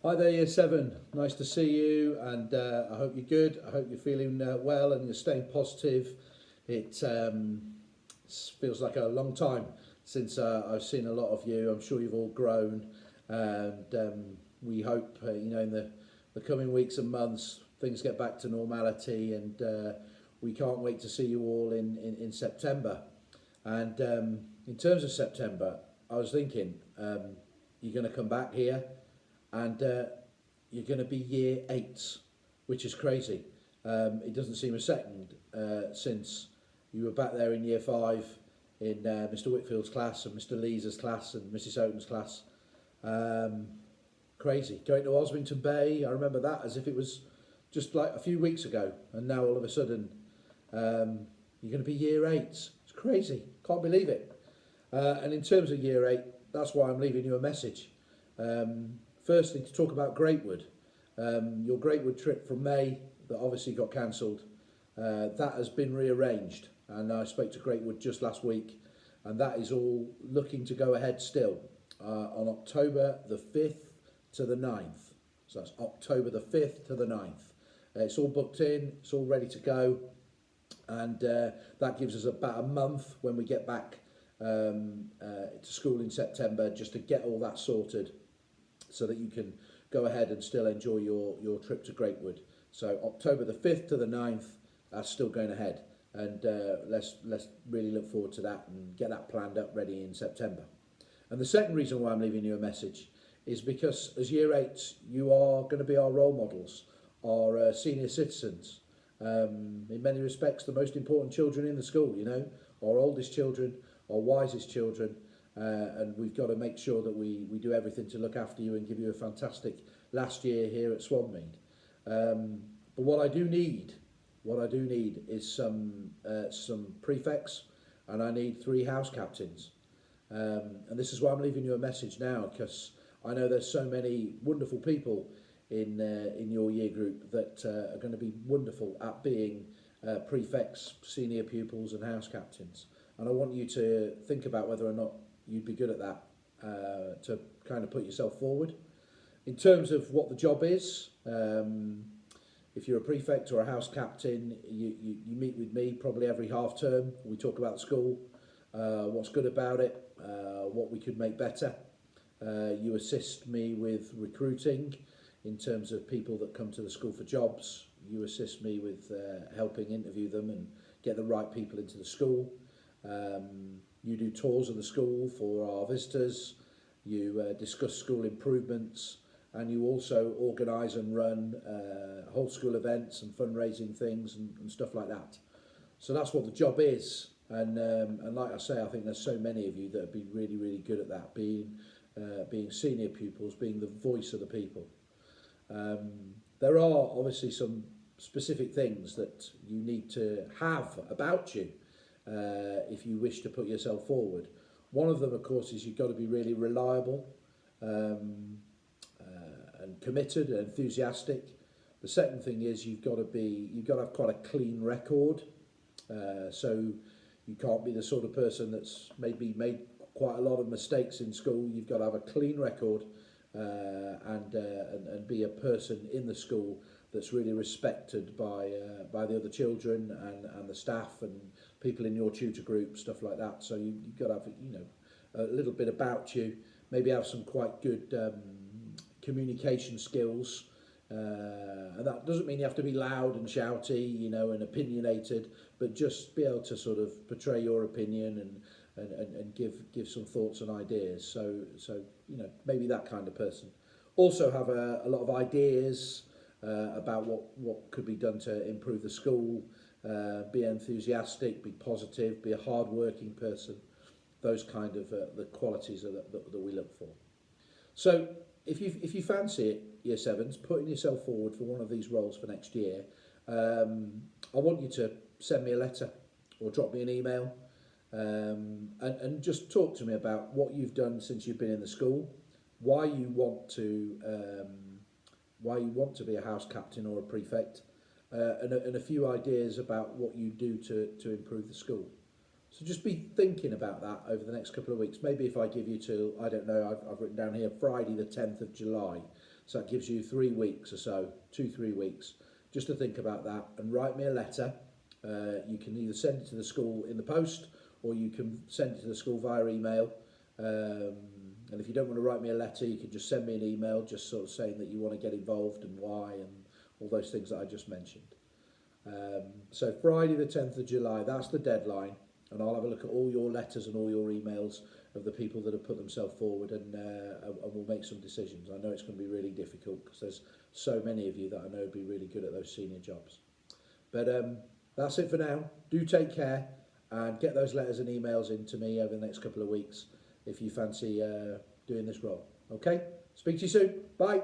Hi there, Year 7. Nice to see you, and I hope you're good. I hope you're feeling well and you're staying positive. It feels like a long time since I've seen a lot of you. I'm sure you've all grown, and we hope, in the coming weeks and months, things get back to normality, and we can't wait to see you all in September. And in terms of September, I was thinking, you're going to come back here and you're going to be year 8, which is crazy. It doesn't seem a second since you were back there in year 5 in Mr. Whitfield's class and Mr. Lee's class and Mrs. Houghton's class. Crazy. Going to Osmington Bay, I remember that as if it was just like a few weeks ago, and now all of a sudden you're going to be year 8. It's crazy. Can't believe it. And in terms of year 8, that's why I'm leaving you a message. Firstly, to talk about Greatwood. Your Greatwood trip from May that obviously got cancelled, that has been rearranged, and I spoke to Greatwood just last week, and that is all looking to go ahead still on October the 5th to the 9th. So that's October the 5th to the 9th. It's all booked in, it's all ready to go, and that gives us about a month when we get back to school in September, just to get all that sorted, so that you can go ahead and still enjoy your trip to Greatwood. So October the 5th to the 9th, that's still going ahead. And let's really look forward to that and get that planned up ready in September. And the second reason why I'm leaving you a message is because as year 8s, you are going to be our role models, our senior citizens. In many respects, the most important children in the school, our oldest children, our wisest children. And we've got to make sure that we do everything to look after you and give you a fantastic last year here at Swanmead. But what I do need is some prefects, and I need 3 house captains. And this is why I'm leaving you a message now, because I know there's so many wonderful people in your year group that are going to be wonderful at being prefects, senior pupils, and house captains. And I want you to think about whether or not you'd be good at that, to kind of put yourself forward. In terms of what the job is, if you're a prefect or a house captain, you meet with me probably every half term. We talk about the school, what's good about it, what we could make better. You assist me with recruiting in terms of people that come to the school for jobs. You assist me with helping interview them and get the right people into the school. You do tours of the school for our visitors, you discuss school improvements, and you also organise and run whole school events and fundraising things and stuff like that. So that's what the job is, and like I say, I think there's so many of you that would be really, really good at that, being senior pupils, being the voice of the people. There are obviously some specific things that you need to have about you if you wish to put yourself forward. One of them, of course, is you've got to be really reliable and committed and enthusiastic. The second thing is you've got to have quite a clean record. So you can't be the sort of person that's maybe made quite a lot of mistakes in school. You've got to have a clean record and be a person in the school that's really respected by the other children and the staff and people in your tutor group, stuff like that. So you've got to have a little bit about you, maybe have some quite good communication skills, and that doesn't mean you have to be loud and shouty, and opinionated, but just be able to sort of portray your opinion and give some thoughts and ideas. So maybe that kind of person. Also have a lot of ideas about what could be done to improve the school. Be enthusiastic, be positive, be a hard-working person. Those kind of the qualities that we look for. So if you fancy it, Year 7s, putting yourself forward for one of these roles for next year, I want you to send me a letter or drop me an email, and just talk to me about what you've done since you've been in the school, why you want to be a house captain or a prefect, and a few ideas about what you do to improve the school. So just be thinking about that over the next couple of weeks. Maybe if I give you till, I don't know, I've written down here Friday the 10th of July. So that gives you 3 weeks or so, 2-3 weeks, just to think about that and write me a letter. You can either send it to the school in the post, or you can send it to the school via email. And if you don't want to write me a letter, you can just send me an email, just sort of saying that you want to get involved and why, and all those things that I just mentioned. So Friday the 10th of July, that's the deadline, and I'll have a look at all your letters and all your emails of the people that have put themselves forward, and we'll make some decisions. I know it's going to be really difficult because there's so many of you that I know would be really good at those senior jobs. But that's it for now. Do take care and get those letters and emails in to me over the next couple of weeks if you fancy doing this role. Okay? Speak to you soon. Bye.